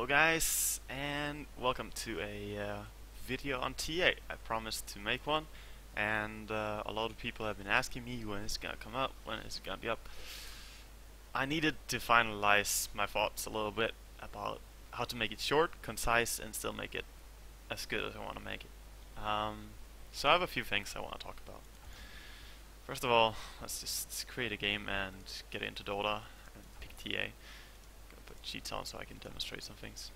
Hello guys, and welcome to a video on TA. I promised to make one, and a lot of people have been asking me when it's gonna come up, when it's gonna be up. I needed to finalize my thoughts a little bit about how to make it short, concise, and still make it as good as I want to make it. So I have a few things I want to talk about. First of all, let's just create a game and get into Dota and pick TA. Put cheats on so I can demonstrate some things.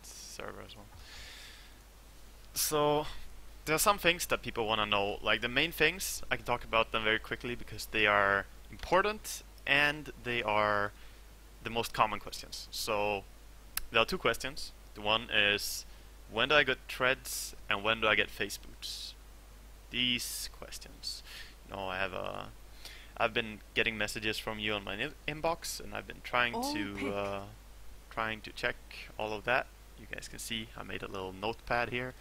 Server as well. So there are some things that people want to know. Like the main things, I can talk about them very quickly because they are important and they are the most common questions. So there are two questions. The one is, when do I get treads and when do I get face boots? These questions. You know, I've been getting messages from you on my inbox, and I've been trying to check all of that. You guys can see I made a little notepad here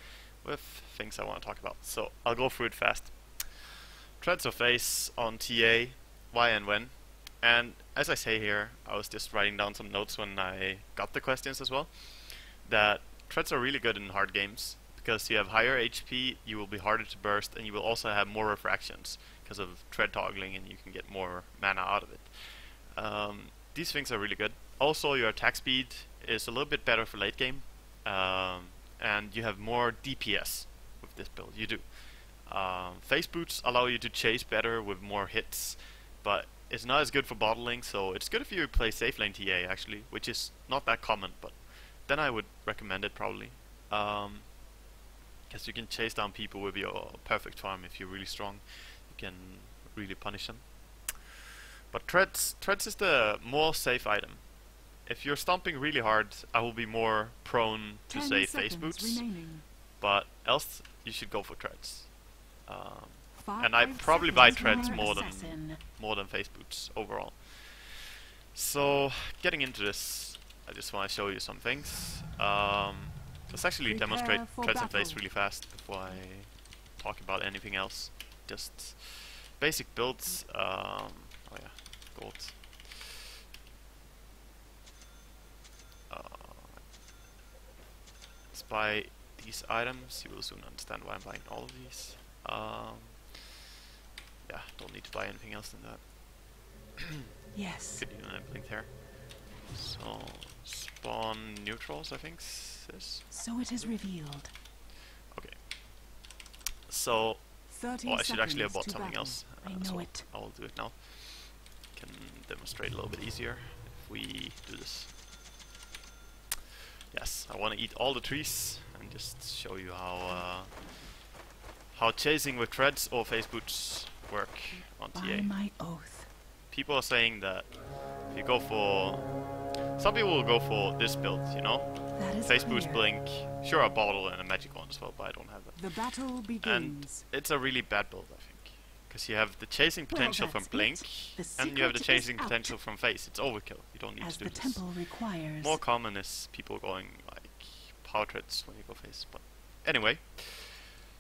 with things I want to talk about. So I'll go through it fast. Treads or face on TA, why and when. And as I say here, I was just writing down some notes when I got the questions as well. That treads are really good in hard games because you have higher HP, you will be harder to burst, and you will also have more refractions because of tread toggling, and you can get more mana out of it. These things are really good. Also, your attack speed is a little bit better for late game, and you have more DPS with this build. You do. Face boots allow you to chase better with more hits, but it's not as good for bottling, so it's good if you play safe lane TA actually, which is not that common, but then I would recommend it probably. Because you can chase down people with your perfect farm if you're really strong. You can really punish them. But treads is the more safe item. If you're stomping really hard, I will be more prone to say face boots, but else you should go for treads. And I probably buy treads more than face boots overall. So getting into this, I just want to show you some things. Let's actually demonstrate treads and face really fast before I talk about anything else. Just basic builds. Oh yeah, gold. Let's buy these items. You will soon understand why I'm buying all of these. Yeah, don't need to buy anything else than that. Yes. Could do an blink there. So spawn neutrals, I think. So it is revealed. Okay. So, I should actually have bought something else. So I will do it now. Can demonstrate a little bit easier if we do this. Yes, I want to eat all the trees and just show you how chasing with treads or face boots work on TA. By my oath. People are saying that if you go for, some people will go for this build, you know. Face boost, blink, sure a bottle and a magic one as well, but I don't have that. The battle begins. And it's a really bad build, I think, because you have the chasing potential from blink, and you have the chasing potential from face. It's overkill. You don't need to do this. As the temple requires. More common is people going like power treads when you go face. But anyway,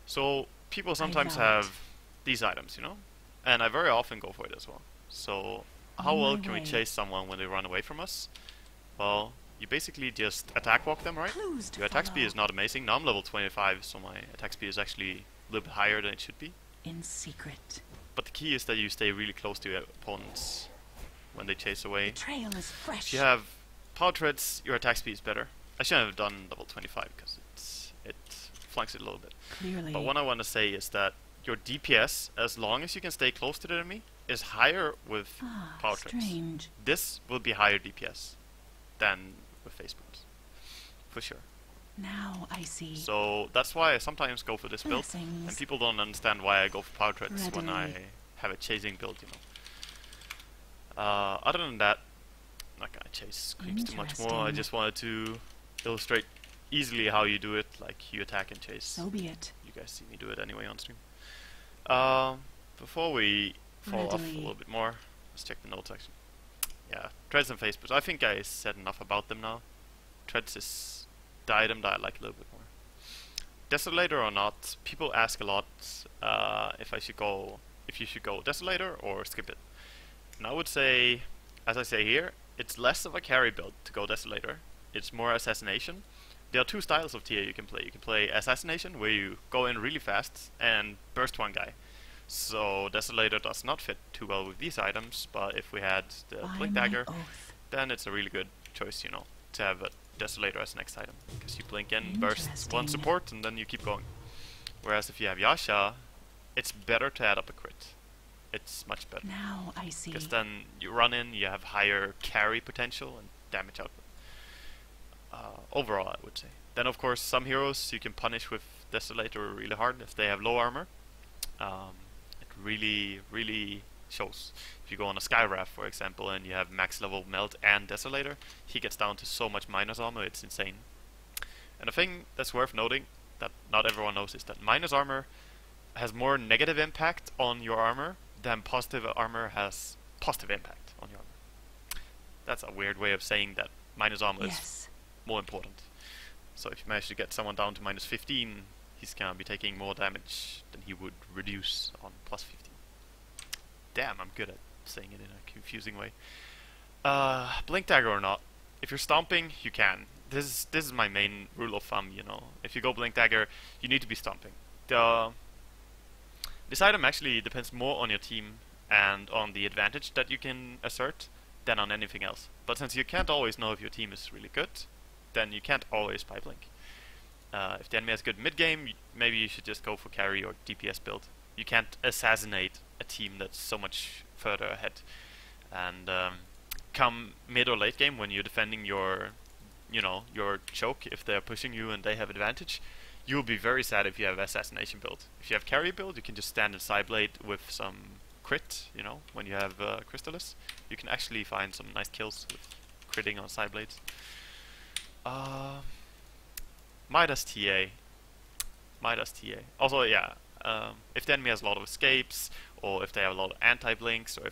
so people sometimes have these items, you know, and I very often go for it as well. So how well can we chase someone when they run away from us? Well, you basically just attack walk them, right? Your attack speed is not amazing. Now I'm level 25, so my attack speed is actually a little bit higher than it should be. In secret. But the key is that you stay really close to your opponents when they chase away. The trail is fresh. If you have power treads, your attack speed is better. I shouldn't have done level 25 because it flunks it a little bit. Clearly. But what I want to say is that your DPS, as long as you can stay close to the enemy, is higher with power treads. This will be higher DPS than with face boots, for sure. Now I see. So that's why I sometimes go for this build, and people don't understand why I go for power treads when I have a chasing build, you know. Other than that, I'm not gonna chase creeps too much more. I just wanted to illustrate easily how you do it, like you attack and chase. So be it. You guys see me do it anyway on stream. Before we fall off a little bit more, let's check the notes section. Yeah, treads and face boots. I think I said enough about them now. Treads is the item that I like a little bit more. Desolator or not, people ask a lot if you should go Desolator or skip it. And I would say, as I say here, it's less of a carry build to go Desolator. It's more Assassination. There are two styles of TA you can play. You can play Assassination, where you go in really fast and burst one guy. So Desolator does not fit too well with these items, but if we had the By Blink my Dagger, oath. then it's a really good choice, you know, to have a Desolator as next item. Because you blink in, burst one Interesting. support, and then you keep going. Whereas if you have Yasha, it's better to add up a crit. It's much better. Now I see. Because then you run in, you have higher carry potential and damage output. Overall, I would say. Then of course some heroes you can punish with Desolator really hard if they have low armor. It really shows. If you go on a Skywrath, for example, and you have max level Melt and Desolator, he gets down to so much minus armor, it's insane. And the thing that's worth noting, that not everyone knows, is that minus armor has more negative impact on your armor than positive armor has positive impact on your armor. That's a weird way of saying that minus armor is Yes. more important. So if you manage to get someone down to minus 15, he's gonna be taking more damage than he would reduce on plus 15. Damn, I'm good at saying it in a confusing way. Blink Dagger or not, if you're stomping, you can. This is my main rule of thumb, you know. If you go Blink Dagger, you need to be stomping. This item actually depends more on your team and on the advantage that you can assert than on anything else. But since you can't always know if your team is really good, then you can't always buy Blink. If the enemy has good mid-game, maybe you should just go for carry or DPS build. You can't assassinate a team that's so much further ahead. And come mid or late game, when you're defending your choke, if they're pushing you and they have advantage, you'll be very sad if you have assassination build. If you have carry build, you can just stand in Sideblade with some crit, you know, when you have Crystallis. You can actually find some nice kills with critting on Sideblades. Midas TA. Midas TA. Also, yeah, if the enemy has a lot of escapes, or if they have a lot of anti-blinks, or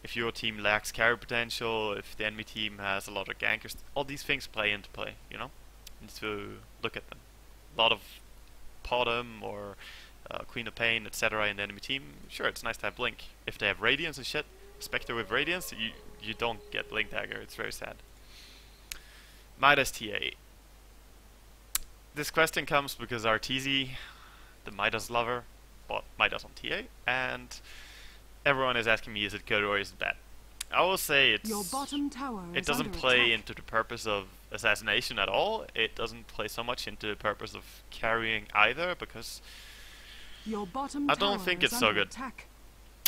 if your team lacks carry potential, if the enemy team has a lot of gankers, all these things play into play, you know? You need to look at them. A lot of Podem or Queen of Pain, etc. in the enemy team, sure, it's nice to have Blink. If they have Radiance and shit, Spectre with Radiance, you don't get Blink Dagger, it's very sad. Midas TA. This question comes because Arteezy, the Midas lover, bought Midas on TA, and everyone is asking me, is it good or is it bad? I will say Your bottom tower it is doesn't under play attack. into the purpose of assassination at all. It doesn't play so much into the purpose of carrying either, because Your bottom I don't tower think is it's so under good. attack.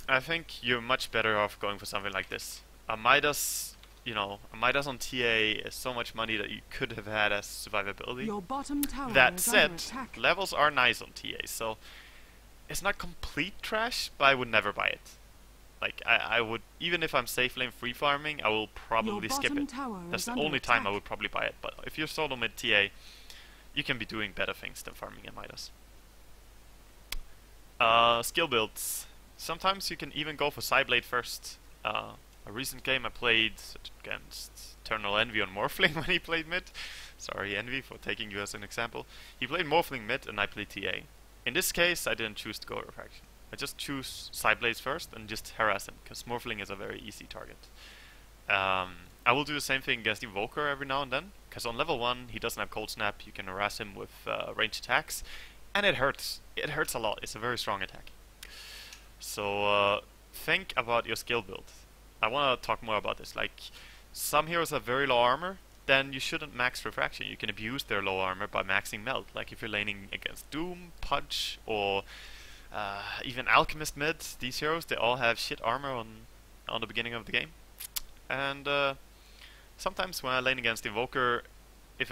I think you're much better off going for something like this. A Midas, a Midas on TA is so much money that you could have had as survivability. Your bottom tower That is said, under attack. levels are nice on TA, so it's not complete trash, but I would never buy it. Like, I would, even if I'm safe lane free farming, I will probably Your skip bottom it. tower That's is the under only time I attack. would probably buy it, but if you're solo mid TA, you can be doing better things than farming in Midas. Skill builds. Sometimes you can even go for Sideblade first. A recent game I played against Eternal Envy on Morphling when he played mid. Sorry Envy for taking you as an example. He played Morphling mid and I played TA. In this case I didn't choose to go Refraction. I just choose Sideblades first and just harass him, because Morphling is a very easy target. I will do the same thing against Invoker every now and then, because on level 1 he doesn't have Cold Snap, you can harass him with ranged attacks, and it hurts. It hurts a lot, it's a very strong attack. So think about your skill build. I want to talk more about this. Like, some heroes have very low armor, then you shouldn't max Refraction. You can abuse their low armor by maxing Melt. Like if you're laning against Doom, Pudge, or even Alchemist mid, these heroes, they all have shit armor on the beginning of the game. And sometimes when I lane against Invoker, if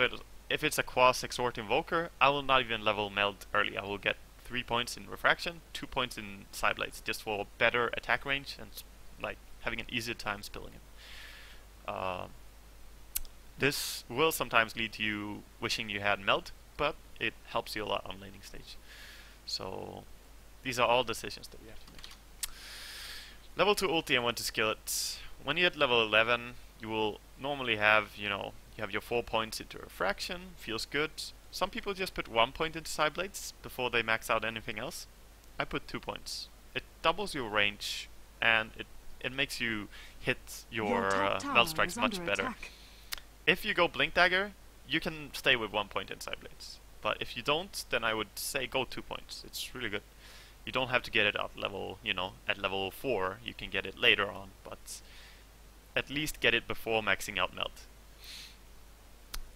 it's a Quas Exhort Invoker, I will not even level Meld early. I will get 3 points in Refraction, 2 points in Sideblades, just for better attack range and like having an easier time spilling it. This will sometimes lead to you wishing you had Meld, but it helps you a lot on laning stage. So these are all decisions that we have to make. Level 2 ulti and when to skill it. When you hit level 11, you will normally have, you have your 4 points into Refraction, feels good. Some people just put 1 point into Sideblades before they max out anything else. I put 2 points. It doubles your range, and it makes you hit Your your top tower melt strikes is much under better. attack. If you go Blink Dagger, you can stay with 1 point in Side Blades. But if you don't, then I would say go 2 points. It's really good. You don't have to get it at level, at level 4. You can get it later on, but at least get it before maxing out melt.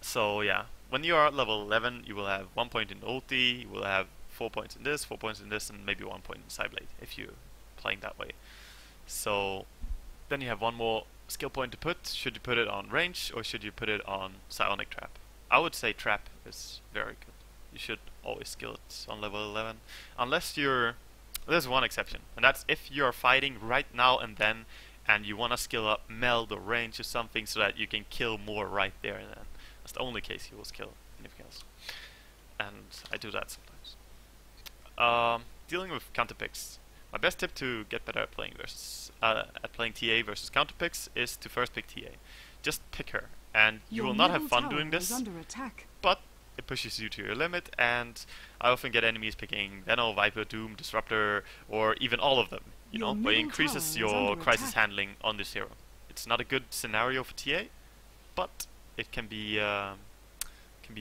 So yeah, when you are at level 11, you will have 1 point in ulti, you will have 4 points in this, 4 points in this, and maybe 1 point in Side Blade if you're playing that way. So then you have one more skill point to put. Should you put it on range or should you put it on Psionic Trap? I would say Trap is very good. You should always skill it on level 11. Unless you're... There's one exception, and that's if you're fighting right now and then and you want to skill up meld or range or something so that you can kill more right there and then. That's the only case you will skill anything else. And I do that sometimes. Dealing with counter picks. My best tip to get better at playing TA versus counter picks is to first pick TA. Just pick her, and you will not have fun doing this, but it pushes you to your limit, and I often get enemies picking Venno, Viper, Doom, Disruptor, or even all of them, but it increases your crisis handling on this hero. It's not a good scenario for TA, but it can be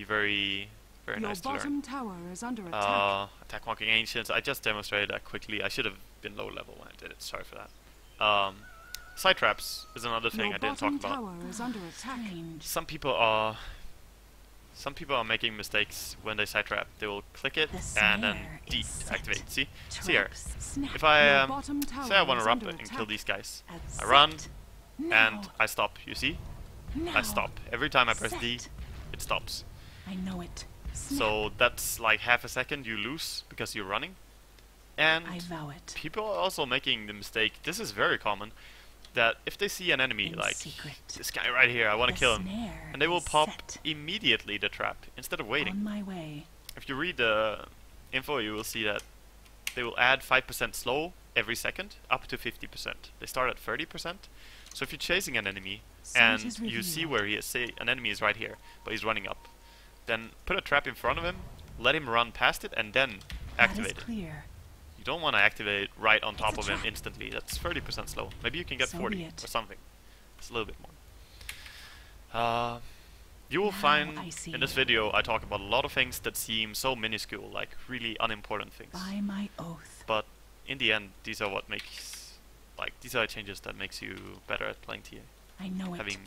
very nice to learn. Your bottom tower is under attack. Attack Walking Ancients, I just demonstrated that quickly. I should have been low level when I did it, sorry for that. Side traps is another thing I didn't talk about. Tower is under attack. Some people are making mistakes when they side trap. They will click it and then deactivate. See here. If I say I want to run and kill these guys, I run and I stop. You see? I stop. Every time I press D, it stops. I know it. So that's like half a second you lose because you're running. And I vow it. people are also making the mistake, this is very common, that if they see an enemy like this guy right here, I want to kill him, and they will pop immediately the trap instead of waiting. On my way. If you read the info, you will see that they will add 5% slow every second up to 50%. They start at 30%. So if you're chasing an enemy and you see where he is, say an enemy is right here, but he's running up, then put a trap in front of him, let him run past it, and then activate it. You don't want to activate it right on top of him instantly. That's 30% slow. Maybe you can get 40 or something. It's a little bit more. You will find in this video I talk about a lot of things that seem so minuscule, like really unimportant things. By my oath. But in the end, these are what makes, these are changes that makes you better at playing TA. I know it. Having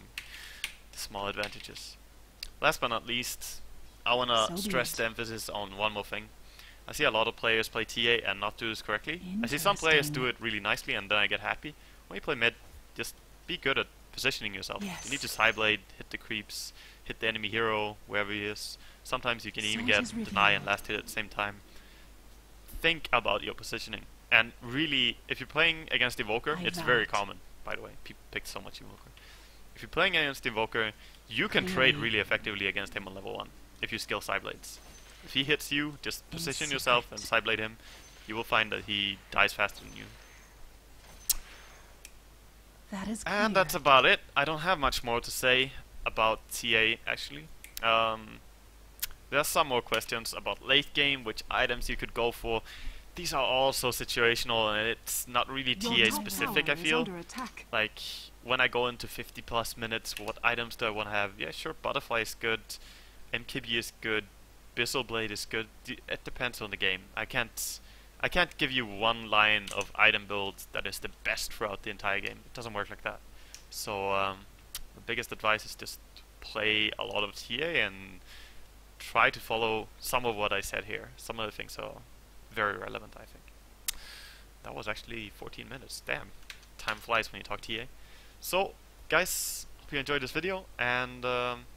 the small advantages. Last but not least, I wanna stress the emphasis on one more thing. I see a lot of players play TA and not do this correctly. I see some players do it really nicely and then I get happy. When you play mid, just be good at positioning yourself. You need to side blade, hit the creeps, hit the enemy hero, wherever he is. Sometimes you can even get deny and last hit at the same time. Think about your positioning. And really, if you're playing against Invoker, it's very common, by the way. People pick so much Invoker. If you're playing against Invoker, you can trade really effectively against him on level 1, if you skill side blades. If he hits you, just position yourself and side blade him. You will find that he dies faster than you. That is clear. And that's about it. I don't have much more to say about TA, actually. There's some more questions about late game, which items you could go for. These are also situational, and it's not really TA specific, I feel. Like, when I go into 50 plus minutes, what items do I want to have? Yeah, sure, Butterfly is good, MKB is good, Bissell Blade is good. It depends on the game. I can't give you one line of item build that is the best throughout the entire game. It doesn't work like that. So the biggest advice is just play a lot of TA and try to follow some of what I said here. Some of the things are very relevant, I think. That was actually 14 minutes. Damn. Time flies when you talk TA. So, guys, hope you enjoyed this video. And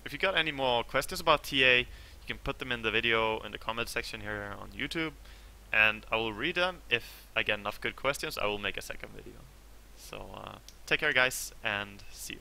if you got any more questions about TA, you can put them in the video in the comment section here on YouTube, and I will read them. If I get enough good questions, I will make a second video. So take care, guys, and see you.